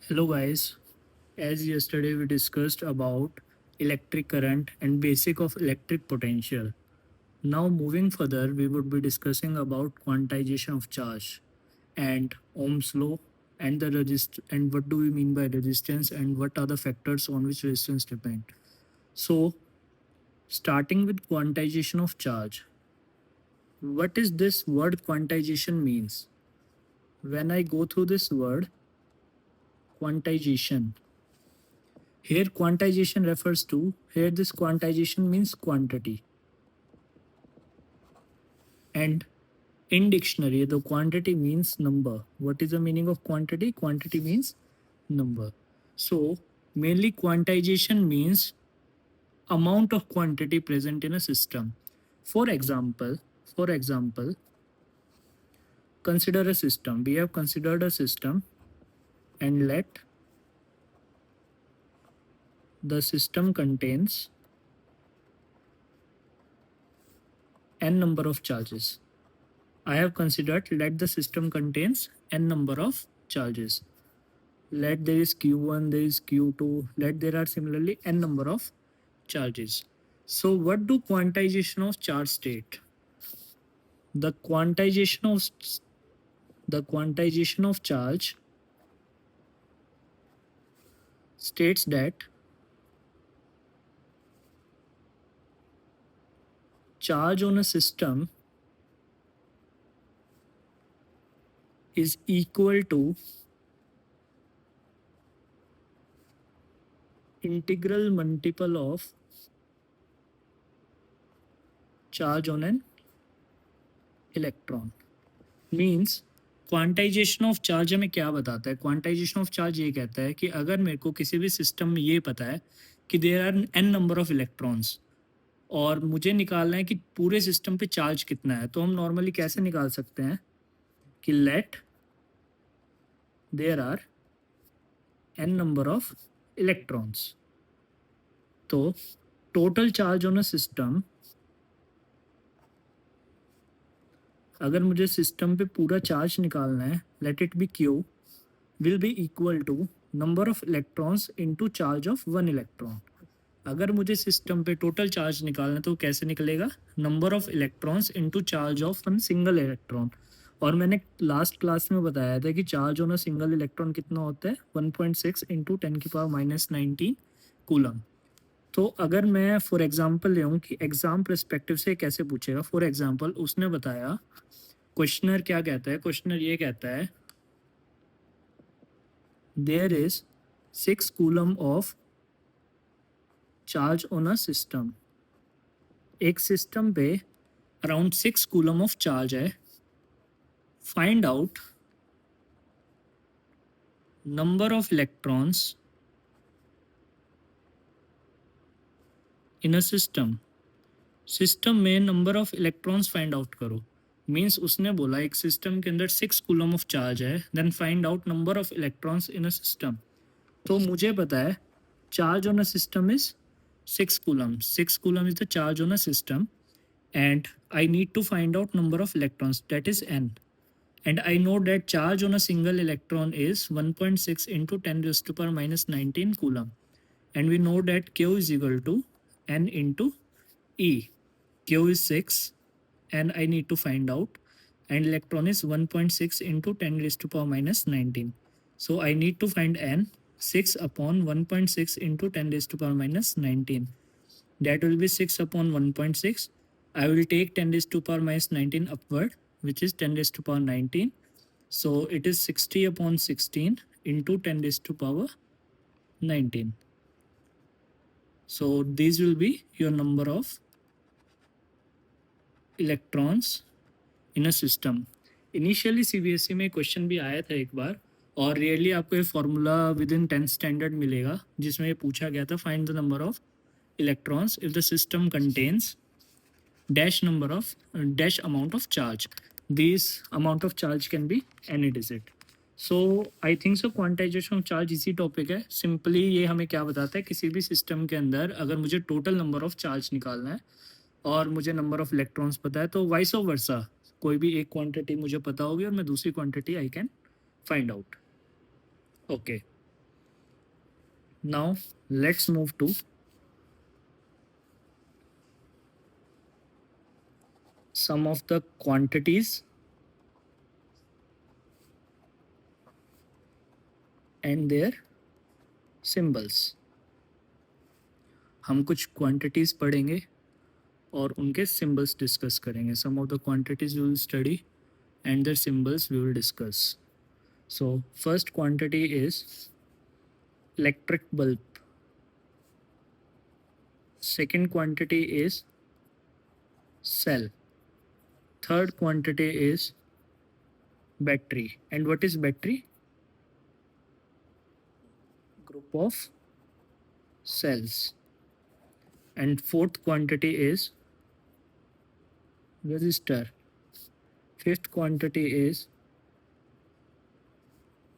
Hello guys, as yesterday we discussed about electric current and basic of electric potential. Now moving further, we would be discussing about quantization of charge and Ohm's law and the resist and what do we mean by resistance and what are the factors on which resistance depend. So starting with quantization of charge. What is this word quantization means? When I go through this word quantization, here quantization refers to, here this quantization means quantity. And in dictionary, the quantity means number. What is the meaning of quantity? Quantity means number. So mainly quantization means amount of quantity present in a system. For example, for example, consider a system. We have considered a system and let the system contains n number of charges. I have considered let the system contains n number of charges. Let there is q1, there is q2, let there are similarly n number of charges. So what do quantization of charge state? The quantization of charge states that charge on a system is equal to integral multiple of charge on an electron. Means quantization of charge हमें क्या बताता है? Quantization of charge ये कहता है कि अगर मेरे को किसी भी सिस्टम में ये पता है कि there are N number of electrons और मुझे निकालना है कि पूरे सिस्टम पे चार्ज कितना है, तो हम नॉर्मली कैसे निकाल सकते हैं कि let there are N number of electrons. तो total charge on a system, अगर मुझे सिस्टम पे पूरा चार्ज निकालना है, let it be Q, will be equal to number of electrons into charge of one electron. अगर मुझे सिस्टम पे टोटल चार्ज निकालना है तो कैसे निकलेगा? Number of electrons into charge of one single electron. और मैंने लास्ट क्लास में बताया था कि charge on a single electron कितना होता है? 1.6 इंटू 10⁻⁻19 कूलम. तो अगर मैं फॉर एग्जांपल ले कि एग्जाम परस्पेक्टिव से कैसे पूछेगा. फॉर एग्जांपल उसने बताया, क्वेश्चनर क्या कहता है? क्वेश्चनर ये कहता है there is 6 coulomb of charge on a system. एक सिस्टम पे अराउंड 6 कूलम ऑफ चार्ज है. Find out number of electrons in a system. System में number of electrons find out करो. मीन्स उसने बोला एक सिस्टम के अंदर 6 कूलम ऑफ चार्ज है, then find out number of electrons in a system. तो मुझे पता है charge on a system is 6 coulomb. 6 coulomb is the charge on a system and I need to find out number of electrons, that is n. And I know that charge on a single electron is 1.6 into 10 raised to power minus 19 coulomb. And we know that Q is equal to n into E. Q is 6 and I need to find out, and electron is 1.6 into 10 raised to power minus 19. So I need to find n. 6 upon 1.6 into 10 raised to power minus 19. That will be 6 upon 1.6. I will take 10 raised to power minus 19 upward, which is 10 raised to power 19. So it is 60 upon 16 into 10 raised to power 19. So these will be your number of electrons in a system. Initially CBSE में question भी आया था एक बार, और rarely आपको ये formula with in 10th standard मिलेगा जिसमें ये पूछा गया था find the number of electrons if the system contains dash number of dash amount of charge. This amount of charge can be any digit. So I think so quantization of charge इसी topic है. Simply ये हमें क्या बताता है, किसी भी system के अंदर अगर मुझे टोटल नंबर ऑफ चार्ज निकालना है और मुझे नंबर ऑफ इलेक्ट्रॉन्स पता है, तो वाइस वर्सा कोई भी एक क्वांटिटी मुझे पता होगी और मैं दूसरी quantity I can find out. Okay. Now let's move to some of the quantities and their symbols. हम कुछ quantities पढ़ेंगे और उनके symbols डिस्कस करेंगे. Some of the quantities we will study and their symbols we will discuss. So first quantity is electric bulb. Second quantity is cell. Third quantity is battery. And what is battery? Group of cells. And fourth quantity is resistor. Fifth quantity is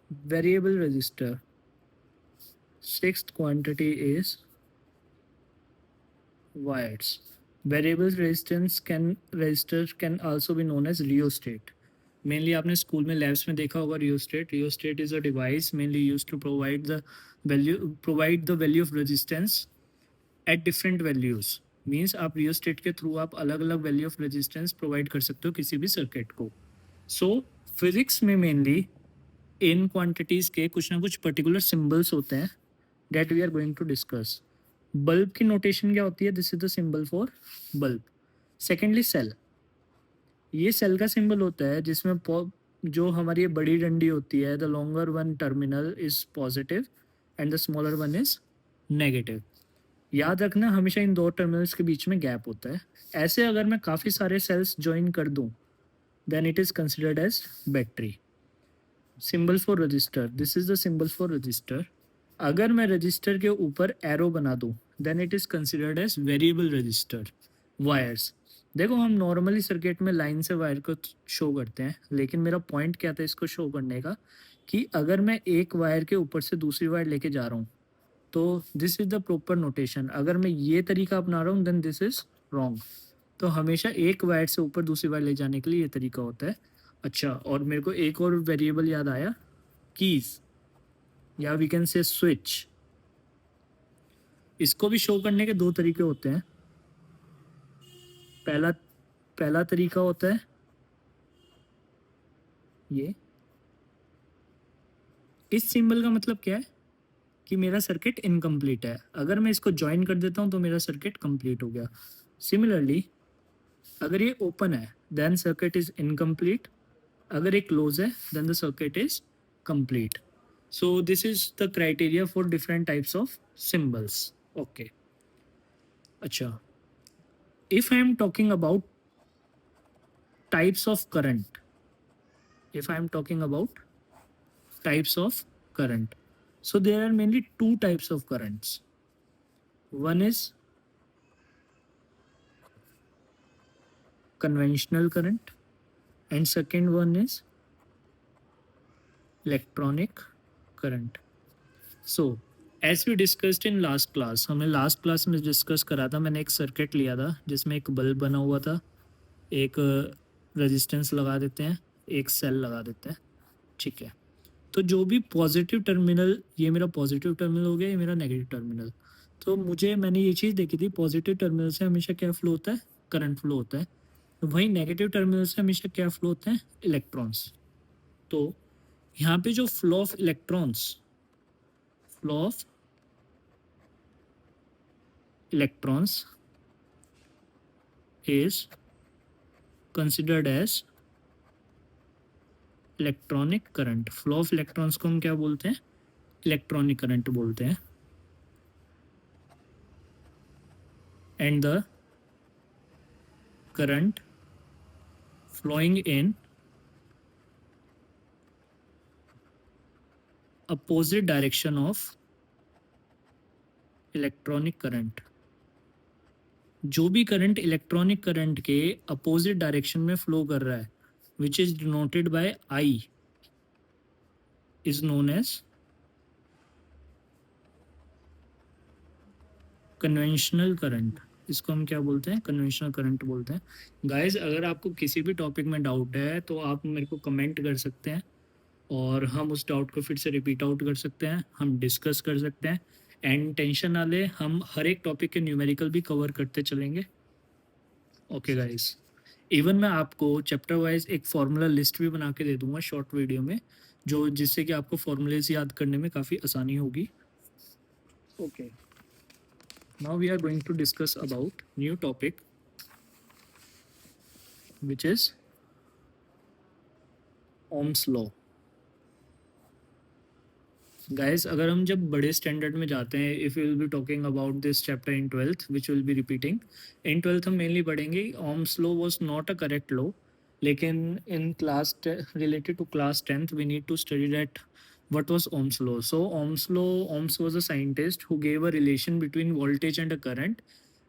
variable resistor. Sixth quantity is wires. Variable resistor can also be known as rheostat. Mainly आपने school में labs में देखा होगा rheostat. Rheostat is a device mainly used to provide the value of resistance at different values. Means आप rheostat के through आप अलग अलग वैल्यू ऑफ रेजिस्टेंस प्रोवाइड कर सकते हो किसी भी सर्किट को. सो फिजिक्स में मेनली इन क्वांटिटीज़ के कुछ ना कुछ पर्टिकुलर सिंबल्स होते हैं that we are going to discuss. Bulb की नोटेशन क्या होती है? This is the symbol for bulb. Secondly cell. ये सेल का सिंबल होता है जिसमें जो हमारी ये बड़ी डंडी होती है, the longer one terminal is positive and the smaller one is negative. याद रखना हमेशा इन दो टर्मिनल्स के बीच में गैप होता है. ऐसे अगर मैं काफ़ी सारे सेल्स ज्वाइन कर दूं then it is considered as battery. Symbol for resistor. This is the symbol for resistor. अगर मैं रजिस्टर के ऊपर एरो बना दूं then it is considered as variable resistor. Wires. देखो हम नॉर्मली सर्किट में लाइन से वायर को शो करते हैं, लेकिन मेरा पॉइंट क्या था इसको शो करने का कि अगर मैं एक वायर के ऊपर से दूसरी वायर लेके जा रहा हूँ तो this is the proper notation. अगर मैं ये तरीका अपना रहा हूँ देन दिस इज़ रॉन्ग. तो हमेशा एक वायर से ऊपर दूसरी वायर ले जाने के लिए ये तरीका होता है. अच्छा, और मेरे को एक और वेरिएबल याद आया, कीज़ या वी कैन से स्विच. इसको भी शो करने के दो तरीके होते हैं. पहला तरीका होता है ये. इस सिंबल का मतलब क्या है कि मेरा सर्किट इनकम्प्लीट है. अगर मैं इसको ज्वाइन कर देता हूँ तो मेरा सर्किट कंप्लीट हो गया. सिमिलरली अगर ये ओपन है देन सर्किट इज इनकम्प्लीट. अगर ये क्लोज है then the circuit is complete. So this is the criteria for different types of symbols. Okay. अच्छा, if I am talking about types of current, so there are mainly two types of currents. One is conventional current and second one is electronic current. So as we discussed in last class, हमने last class में discuss करा था, मैंने एक circuit लिया था जिसमें एक बल्ब बना हुआ था, एक रेजिस्टेंस लगा देते हैं, एक सेल लगा देते हैं. ठीक है. तो जो भी पॉजिटिव टर्मिनल, ये मेरा पॉजिटिव टर्मिनल हो गया, ये मेरा नेगेटिव टर्मिनल. तो मैंने ये चीज़ देखी थी, पॉजिटिव टर्मिनल से हमेशा क्या फ्लो होता है? करंट फ्लो होता है. तो वहीं नेगेटिव टर्मिनल से हमेशा क्या फ्लो होते हैं? इलेक्ट्रॉन्स. तो यहाँ पे जो flow of electrons is considered as electronic current. Flow of electrons को हम क्या बोलते हैं? इलेक्ट्रॉनिक करंट बोलते हैं. And the current flowing in opposite direction of electronic current. जो भी करंट इलेक्ट्रॉनिक करंट के अपोजिट डायरेक्शन में फ्लो कर रहा है which is denoted by I is known as conventional current. इसको हम क्या बोलते हैं? कन्वेंशनल करंट बोलते हैं. गाइस, अगर आपको किसी भी टॉपिक में डाउट है तो आप मेरे को कमेंट कर सकते हैं और हम उस डाउट को फिर से रिपीट आउट कर सकते हैं, हम डिस्कस कर सकते हैं. एंड टेंशन ना ले, हम हर एक टॉपिक के न्यूमेरिकल भी कवर करते चलेंगे। ओके गाइस, इवन मैं आपको चैप्टर वाइज एक फार्मूला लिस्ट भी बना के दे दूंगा शॉर्ट वीडियो में, जो जिससे कि आपको फॉर्मूलेज याद करने में काफ़ी आसानी होगी। Okay, now we are going to discuss about new topic which is Ohm's law. Guys, अगर हम जब बड़े स्टैंडर्ड में जाते हैं, if will be talking about this chapter in twelfth which will be repeating, in twelfth हम mainly पढ़ेंगे Ohm's law was not a correct law, लेकिन in class related to class 10th we need to study that what was Ohm's law. So Ohm's was a scientist who gave a relation between voltage and a current,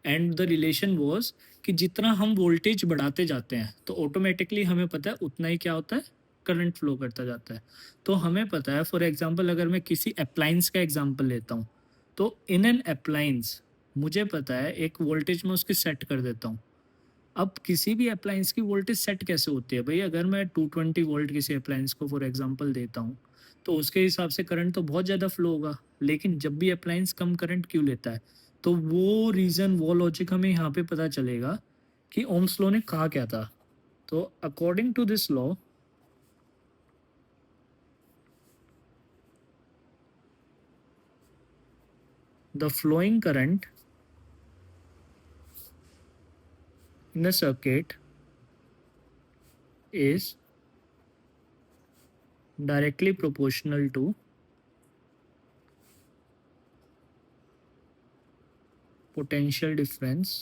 and the relation was कि जितना हम voltage बढ़ाते जाते हैं तो automatically हमें पता है उतना ही क्या होता है, करंट फ्लो करता जाता है। तो हमें पता है, फॉर एग्जांपल अगर मैं किसी अप्लायंस का एग्जांपल लेता हूँ, तो इन एन अप्लायंस मुझे पता है एक वोल्टेज में उसकी सेट कर देता हूँ। अब किसी भी अप्लायंस की वोल्टेज सेट कैसे होती है भाई, अगर मैं 220 वोल्ट किसी अप्लायंस को फॉर एग्जांपल देता हूँ, तो उसके हिसाब से करंट तो बहुत ज़्यादा फ्लो होगा। लेकिन जब भी अप्लायंस कम करंट क्यों लेता है, तो वो रीज़न, वो लॉजिक हमें यहाँ पे पता चलेगा कि ओम्स लॉ ने कहा क्या था। तो according to this law, the flowing current in a circuit is directly proportional to potential difference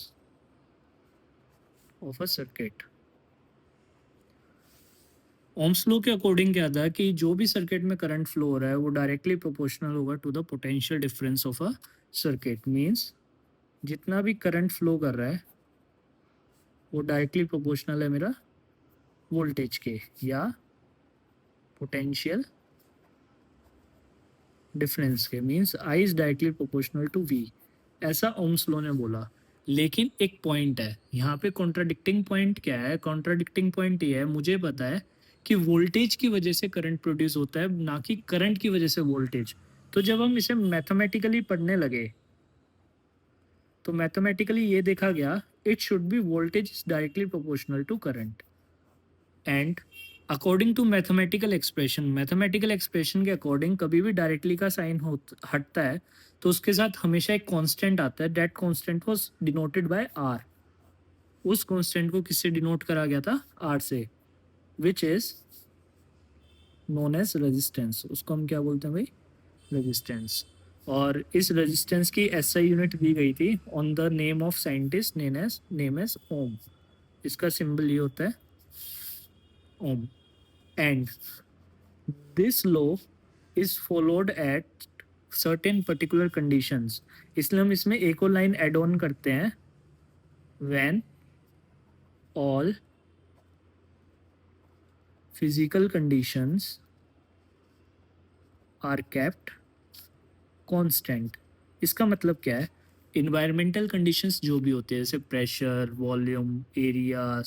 of a circuit. Ohms law के अकॉर्डिंग क्या था कि जो भी सर्किट में करंट फ्लो हो रहा है वो डायरेक्टली प्रोपोर्शनल होगा to the potential difference of a circuit. Means जितना भी करंट फ्लो कर रहा है वो डायरेक्टली प्रोपोर्शनल है मेरा वोल्टेज के, या पोटेंशियल डिफरेंस के। Means I is directly proportional to V, ऐसा ओम्स लॉ ने बोला। लेकिन एक पॉइंट है यहाँ पे, कॉन्ट्राडिक्टिंग पॉइंट क्या है? कॉन्ट्राडिक्टिंग पॉइंट ये है, मुझे पता है कि वोल्टेज की वजह से करंट प्रोड्यूस होता है, ना कि करंट की वजह से वोल्टेज। तो जब हम इसे मैथमेटिकली पढ़ने लगे तो मैथमेटिकली ये देखा गया, it should be voltage is directly proportional to current. And according to mathematical expression के अकॉर्डिंग कभी भी डायरेक्टली का साइन हटता है तो उसके साथ हमेशा एक कांस्टेंट आता है। That constant was denoted by R. उस कांस्टेंट को किससे डिनोट करा गया था? आर से, which is known as resistance. उसको हम क्या बोलते हैं भाई? रेजिस्टेंस। और इस रेजिस्टेंस की एसआई यूनिट दी गई थी on the name of scientist name as Ohm. इसका सिंबल ये होता है ohm. And this law is followed at certain particular conditions. इसलिए हम इसमें एक और लाइन एड ऑन करते हैं, when all physical conditions are kept constant. इसका मतलब क्या है? इन्वायरमेंटल कंडीशंस जो भी होते हैं, जैसे pressure, volume, area,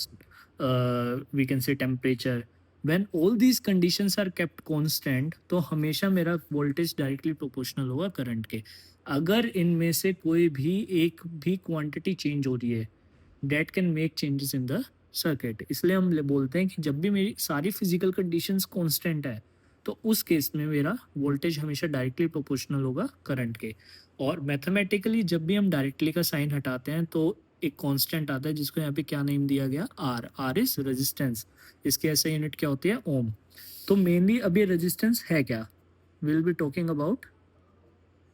we can say temperature, when all these conditions are kept constant, तो हमेशा मेरा वोल्टेज डायरेक्टली प्रोपोर्शनल होगा करंट के। अगर इनमें से कोई भी एक भी क्वांटिटी चेंज हो रही है, date can make changes in the circuit. इसलिए हम बोलते हैं कि जब भी मेरी सारी फिजिकल कंडीशंस कांस्टेंट है तो उस केस में मेरा वोल्टेज हमेशा डायरेक्टली प्रोपोर्शनल होगा करंट के। और मैथमेटिकली जब भी हम डायरेक्टली का साइन हटाते हैं तो एक कांस्टेंट आता है जिसको यहाँ पे क्या नेम दिया गया? आर। R is resistance. इसकी ऐसा यूनिट क्या होती है? ओम। तो मेनली अभी रेजिस्टेंस है क्या? Will be talking about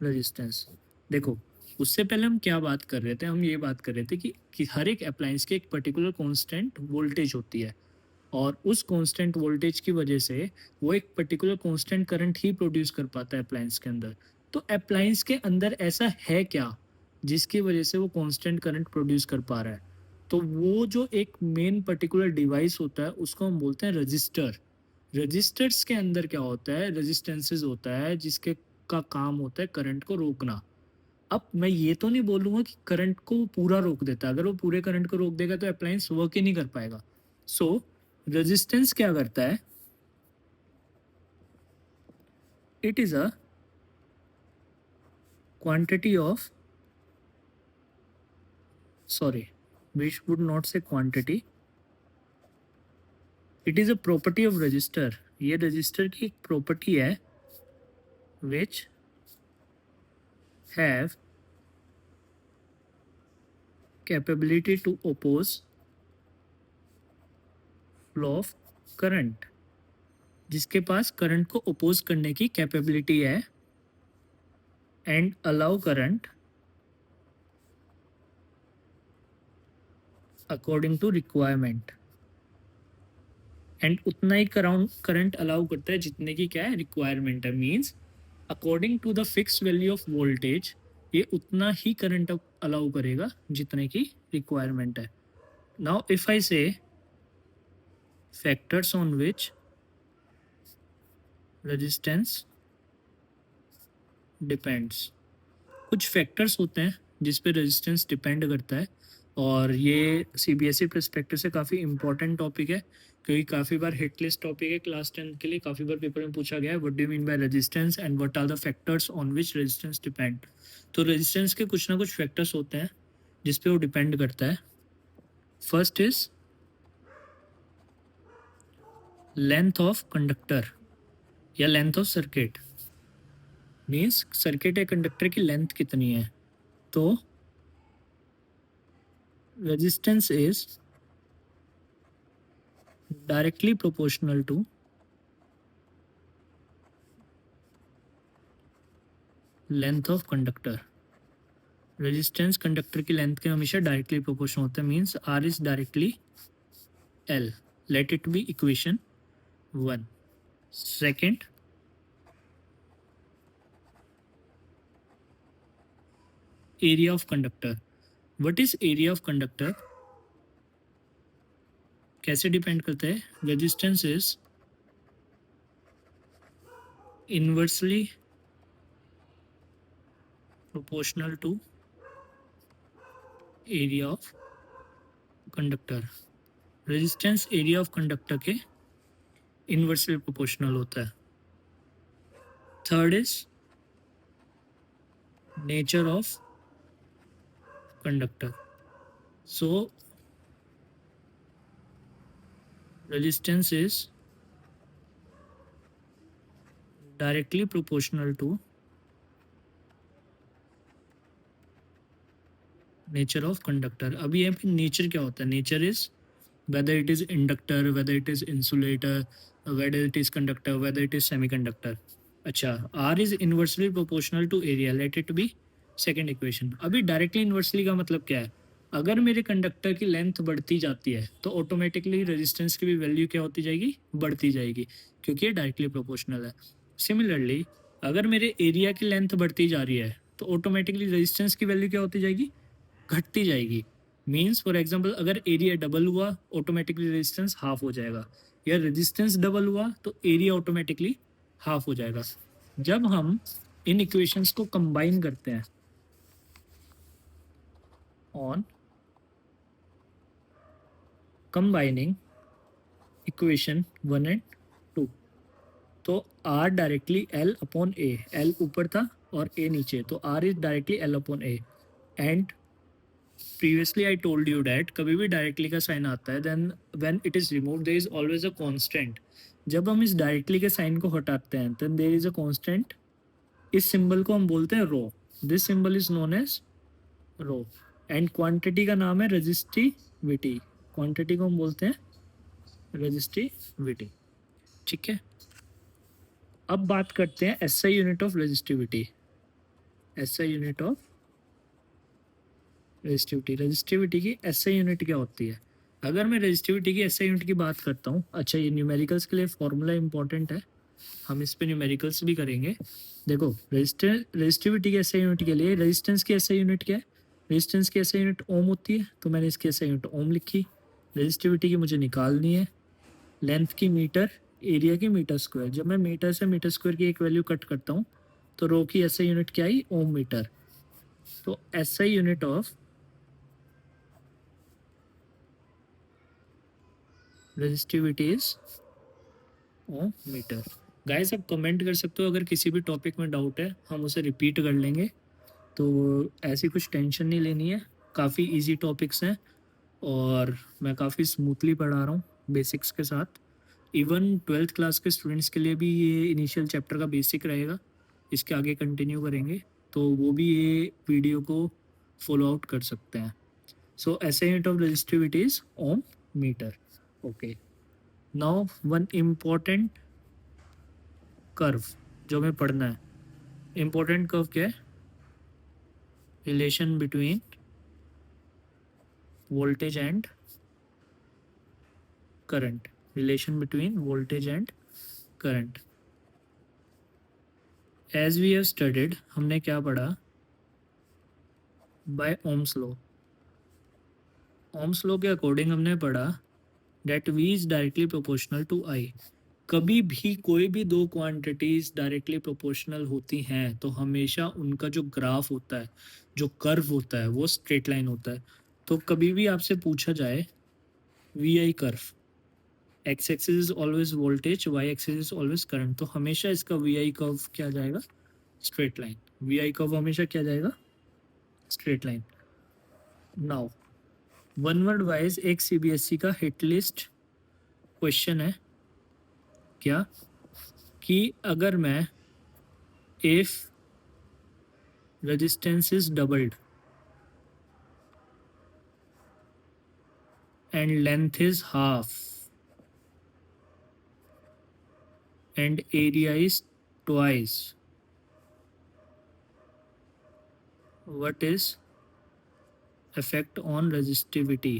resistance. देखो, उससे पहले हम क्या बात कर रहे थे? हम ये बात कर रहे थे कि हर एक अप्लायंस की एक पर्टिकुलर कांस्टेंट वोल्टेज होती है, और उस कांस्टेंट वोल्टेज की वजह से वो एक पर्टिकुलर कांस्टेंट करंट ही प्रोड्यूस कर पाता है अप्लायंस के अंदर। तो अप्लायंस के अंदर ऐसा है क्या जिसकी वजह से वो कांस्टेंट करंट प्रोड्यूस कर पा रहा है? तो वो जो एक मेन पर्टिकुलर डिवाइस होता है उसको हम बोलते हैं रजिस्टर। रजिस्टर्स के अंदर क्या होता है? रेजिस्टेंसेस होता है जिसके का काम होता है करंट को रोकना। अब मैं ये तो नहीं बोलूँगा कि करंट को वो पूरा रोक देता है। अगर वो पूरे करंट को रोक देगा तो अप्लायंस वर्क ही नहीं कर पाएगा। सो रेजिस्टेंस क्या करता है? It is a quantity of, sorry, we would not say quantity, it is a property of register. ये register की एक property है which have capability to oppose flow of current, जिसके पास करंट को ओपोज करने की कैपेबिलिटी है, and allow current according to requirement, and उतना ही करंट अलाउ करता है जितने की क्या है रिक्वायरमेंट है, means according to the fix value of voltage ये उतना ही करंट अलाउ करेगा जितने की रिक्वायरमेंट है. नाउ इफ आई से factors on which resistance depends, कुछ फैक्टर्स होते हैं जिस पे रेजिस्टेंस डिपेंड करता है, और ये सीबीएसई पर्सपेक्टिव से काफ़ी इंपॉर्टेंट टॉपिक है क्योंकि काफ़ी बार हिट लिस्ट टॉपिक है क्लास 10 के लिए, काफ़ी बार पेपर में पूछा गया है what do you mean by resistance and what are the factors on which resistance depend. तो रेजिस्टेंस के कुछ ना कुछ फैक्टर्स होते हैं जिस पे वो डिपेंड करता है. First is length of conductor या length of circuit, means circuit या कंडक्टर की लेंथ कितनी है. तो resistance is directly proportional to length of conductor. resistance conductor की लेंथ के हमेशा डायरेक्टली प्रोपोर्शनल होता है, means R is directly L. let it be equation 1. Second, area of conductor. what is area of conductor, कैसे depend करता है. Resistance is inversely proportional to area of conductor. Resistance area of conductor के inversely proportional होता है. Third is nature of conductor. So resistance is directly proportional to nature of conductor. अभी यहाँ पे nature क्या होता है. nature is whether it is inductor, whether it is insulator, whether it is conductor, whether it is semiconductor. अच्छा, R is inversely proportional to area, let it be second equation. अभी directly inversely का मतलब क्या है. अगर मेरे conductor की length बढ़ती जाती है तो ऑटोमेटिकली रेजिस्टेंस की भी वैल्यू क्या होती जाएगी, बढ़ती जाएगी, क्योंकि ये डायरेक्टली प्रोपोर्शनल है. सिमिलरली अगर मेरे एरिया की लेंथ बढ़ती जा रही है तो ऑटोमेटिकली रेजिस्टेंस की वैल्यू क्या होती जाएगी, घटती जाएगी. मीन्स फॉर एग्जांपल अगर एरिया डबल हुआ ऑटोमेटिकली रेजिस्टेंस हाफ हो जाएगा, या रेजिस्टेंस डबल हुआ तो एरिया ऑटोमेटिकली हाफ हो जाएगा. जब हम इन इक्वेशंस को कंबाइन करते हैं ऑन combining equation 1 and 2, तो R directly L upon A, L ऊपर था और A नीचे, तो R is directly L upon A. And previously I told you that कभी भी डायरेक्टली का साइन आता है then when it is remove there is always a constant. जब हम इस डायरेक्टली के साइन को हटाते हैं then there is a constant. इस सिंबल को हम बोलते हैं rho. This symbol is known as row. And quantity का नाम है रेजिस्टिविटी. क्वांटिटी को हम बोलते हैं रेजिस्टिविटी. ठीक है, अब बात करते हैं SI unit of resistivity. SI unit of resistivity, resistivity की एसआई यूनिट क्या होती है. अगर मैं रेजिस्टिविटी की एसआई यूनिट की बात करता हूँ, अच्छा ये न्यूमेरिकल्स के लिए फॉर्मूला इंपॉर्टेंट है, हम इस पे न्यूमेरिकल्स भी करेंगे. देखो रेजिस्टिविटी की एसआई यूनिट के लिए रेजिस्टेंस की एसआई यूनिट क्या है. रेजिस्टेंस की एसआई यूनिट ओम होती है, तो मैंने इसकी एसआई यूनिट ओम लिखी. रेजिस्टिविटी की मुझे निकालनी है, लेंथ की मीटर, एरिया की मीटर स्क्वायर. जब मैं मीटर से मीटर स्क्वायर की एक वैल्यू कट करता हूँ तो रो की एसआई यूनिट क्या आई, ओम मीटर. तो SI unit of resistivity is ohm metre. Guys आप कमेंट कर सकते हो अगर किसी भी टॉपिक में डाउट है, हम उसे रिपीट कर लेंगे. तो ऐसी कुछ टेंशन नहीं लेनी है, काफ़ी इजी टॉपिक्स हैं और मैं काफ़ी स्मूथली पढ़ा रहा हूँ बेसिक्स के साथ। इवन 12th क्लास के स्टूडेंट्स के लिए भी ये इनिशियल चैप्टर का बेसिक रहेगा, इसके आगे कंटिन्यू करेंगे, तो वो भी ये वीडियो को फॉलो आउट कर सकते हैं। So SI unit of resistivity is ohm metre. Okay, now one important curve जो हमें पढ़ना है। इम्पॉर्टेंट कर्व क्या है? Relation between voltage and current. Relation between voltage and current. As we have studied, हमने क्या पढ़ा? By Ohm's law. Ohm's law के अकॉर्डिंग हमने पढ़ा that V is directly proportional to I। कभी भी कोई भी दो क्वांटिटीज डायरेक्टली प्रोपोर्शनल होती हैं तो हमेशा उनका जो ग्राफ होता है, जो कर्व होता है, वो स्ट्रेट लाइन होता है। तो कभी भी आपसे पूछा जाए VI curve, x axis is always voltage, y axis is always current, तो हमेशा इसका VI कर्व क्या जाएगा? Straight line. VI कर्व हमेशा क्या जाएगा? Straight line. Now one word wise एक CBSE का हिट लिस्ट क्वेश्चन है क्या, कि अगर मैं if resistance is doubled and length is half and area is twice, what is effect on resistivity?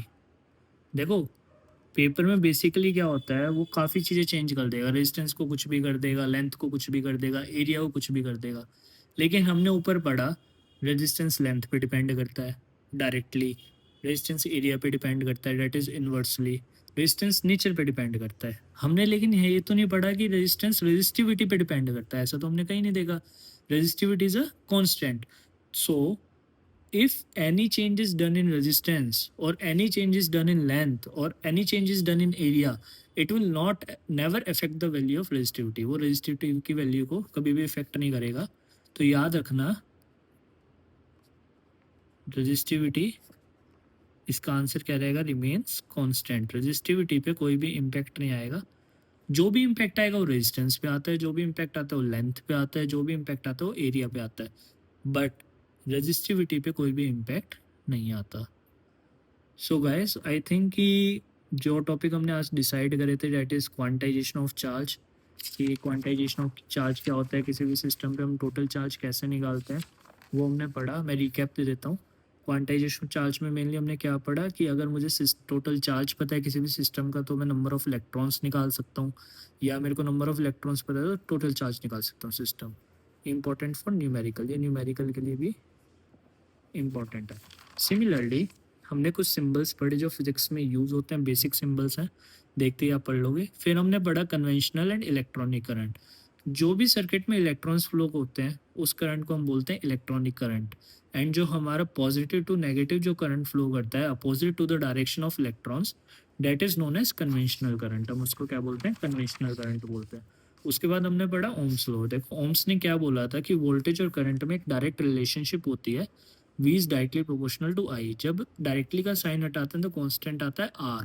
देखो, पेपर में बेसिकली क्या होता है, वो काफ़ी चीज़ें चेंज कर देगा, रेजिस्टेंस को कुछ भी कर देगा, लेंथ को कुछ भी कर देगा, एरिया को कुछ भी कर देगा। लेकिन हमने ऊपर पढ़ा रेजिस्टेंस लेंथ पे डिपेंड करता है डायरेक्टली, रेजिस्टेंस एरिया पे डिपेंड करता है, that is inversely, resistance nature पे डिपेंड करता है हमने। लेकिन ये तो नहीं पढ़ा कि रेजिस्टेंस रेजिस्टिविटी पे डिपेंड करता है, ऐसा तो हमने कहीं नहीं देखा। Resistivity is a constant. So if any change is done in resistance or any change is done in length or any change is done in area, it will not never affect the value of resistivity। वो resistivity की value को कभी भी effect नहीं करेगा। तो याद रखना, resistivity, इसका आंसर क्या रहेगा? Remains constant. रेजिस्टिविटी पे कोई भी इम्पैक्ट नहीं आएगा। जो भी इम्पैक्ट आएगा वो रेजिस्टेंस पे आता है, जो भी इम्पैक्ट आता है वो लेंथ पे आता है, जो भी इम्पैक्ट आता है वो एरिया पे आता है, बट रेजिस्टिविटी पे कोई भी इम्पैक्ट नहीं आता। सो गाइस, आई थिंक कि जो टॉपिक हमने आज डिसाइड करे थे, that is quantization of charge, कि क्वांटाइजेशन ऑफ चार्ज क्या होता है, किसी भी सिस्टम पे हम टोटल चार्ज कैसे निकालते हैं, वो हमने पढ़ा। मैं रिकैप दे देता हूँ। क्वांटाइजेशन चार्ज में मेनली हमने क्या पढ़ा कि अगर मुझे टोटल चार्ज पता है किसी भी सिस्टम का, तो मैं नंबर ऑफ इलेक्ट्रॉन्स निकाल सकता हूँ, या मेरे को नंबर ऑफ इलेक्ट्रॉन्स पता है तो टोटल चार्ज निकाल सकता हूँ सिस्टम। इम्पॉर्टेंट फॉर न्यूमेरिकल, ये न्यूमेरिकल के लिए भी इम्पॉर्टेंट है। सिमिलरली हमने कुछ सिंबल्स पढ़े जो फिजिक्स में यूज़ होते हैं, बेसिक सिंबल्स हैं, देखते ही आप पढ़ लोगे। फिर हमने पढ़ा कन्वेंशनल एंड इलेक्ट्रॉनिक करंट। जो भी सर्किट में इलेक्ट्रॉन्स फ्लो होते हैं उस करंट को हम बोलते हैं इलेक्ट्रॉनिक करंट। एंड जो हमारा पॉजिटिव टू नेगेटिव जो करंट फ्लो करता है opposite to the direction of electrons, that is known as conventional current. हम उसको क्या बोलते हैं? कन्वेंशनल करंट बोलते हैं। उसके बाद हमने पढ़ा ओम्स लॉ। देखो, ओम्स ने क्या बोला था कि वोल्टेज और करंट में एक डायरेक्ट रिलेशनशिप होती है, V is directly proportional to I। जब डायरेक्टली का साइन हटाते हैं तो कांस्टेंट आता है R,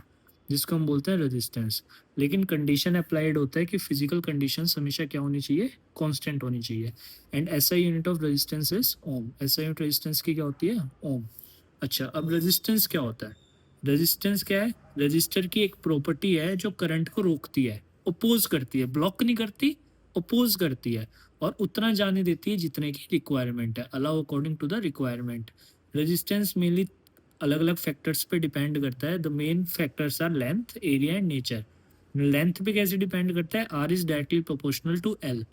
जिसको हम बोलते हैं रेजिस्टेंस। लेकिन कंडीशन अप्लाइड होता है कि फिजिकल कंडीशंस हमेशा क्या होनी चाहिए? कांस्टेंट होनी चाहिए। And SI unit of resistance is ohm. SI unit resistance की क्या होती है? ओम। अच्छा, अब रेजिस्टेंस क्या होता है? रेजिस्टेंस क्या है? रजिस्टर की एक प्रॉपर्टी है जो करंट को रोकती है, अपोज करती है, ब्लॉक नहीं करती, अपोज करती है, और उतना जाने देती है जितने की रिक्वायरमेंट है, allow according to the requirement. Resistance mainly अलग अलग फैक्टर्स पे डिपेंड करता है। The main factors are length, area and nature. Length पे कैसे डिपेंड करता है? R is directly proportional to L।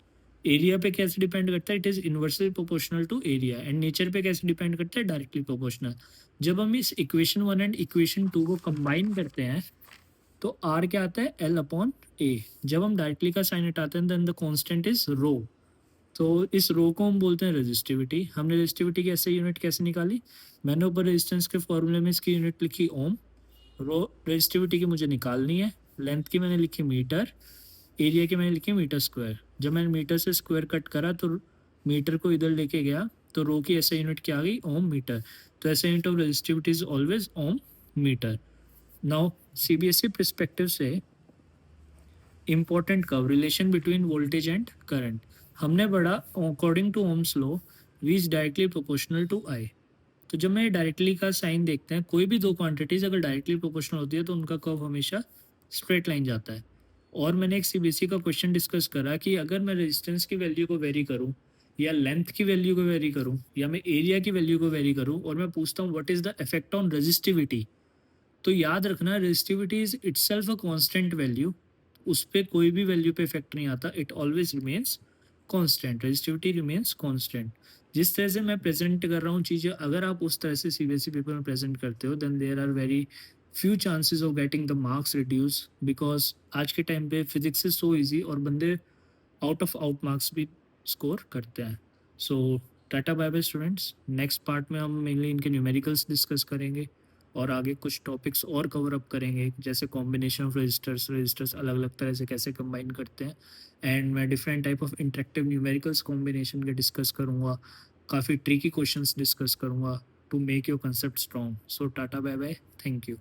Area पे कैसे डिपेंड करता है? It is inversely proportional to area. And nature पे कैसे डिपेंड करता है? Directly proportional. जब हम इस इक्वेशन 1 एंड इक्वेशन 2 को कंबाइन करते हैं तो R क्या आता है? L upon A। जब हम डायरेक्टली का साइन हटाते हैं देन द कांस्टेंट इज रो। तो इस रो को हम बोलते हैं रेजिस्टिविटी। हमने रेजिस्टिविटी की ऐसे यूनिट कैसे निकाली? मैंने ऊपर रेजिस्टेंस के फॉर्मूले में इसकी यूनिट लिखी ओम। रो रेजिस्टिविटी की मुझे निकालनी है। लेंथ की मैंने लिखी मीटर, एरिया की मैंने लिखी मीटर स्क्वायर। जब मैंने मीटर से स्क्वायर कट करा तो मीटर को इधर लेके गया तो तो रो की ऐसा यूनिट क्या आ गई, ओम मीटर। तो ऐसा unit of resistivity is always ohm meter. Now CBSE perspective से important curve, relation between voltage and current, हमने पढ़ा according to Ohm's law V is directly proportional to I. तो जब मैं डायरेक्टली का साइन देखते हैं, कोई भी दो क्वांटिटीज अगर डायरेक्टली प्रोपोर्शनल होती है तो उनका कर्व हमेशा स्ट्रेट लाइन जाता है। और मैंने एक सीबीएसई का क्वेश्चन डिस्कस करा कि अगर मैं रेजिस्टेंस की वैल्यू को वेरी करूं या लेंथ की वैल्यू को वेरी करूं या मैं एरिया की वैल्यू को वेरी करूं और मैं पूछता हूं what is the effect on resistivity, तो याद रखना resistivity is itself a constant value, उस पर कोई भी वैल्यू पे इफेक्ट नहीं आता, it always remains constant, resistivity remains constant. जिस तरह से मैं प्रेजेंट कर रहा हूँ चीज़ें, अगर आप उस तरह से सीबीएसई पेपर में प्रेजेंट करते हो then there are very few chances of getting the marks reduce, because आज के टाइम पे फिजिक्स इज सो ईजी और बंदे आउट ऑफ आउट मार्क्स भी स्कोर करते हैं। So tata bye bye students, next part में हम मेनली इनके न्यूमेरिकल्स डिस्कस करेंगे और आगे कुछ टॉपिक्स और कवर अप करेंगे, जैसे कॉम्बिनेशन ऑफ रजिस्टर्स, रजिस्टर्स अलग अलग तरह से कैसे कंबाइन करते हैं, एंड मैं different type of interactive numericals combination के डिस्कस करूँगा, काफ़ी ट्रिकी क्वेश्चंस डिस्कस करूँगा to make your concept strong. So tata bye bye, thank you.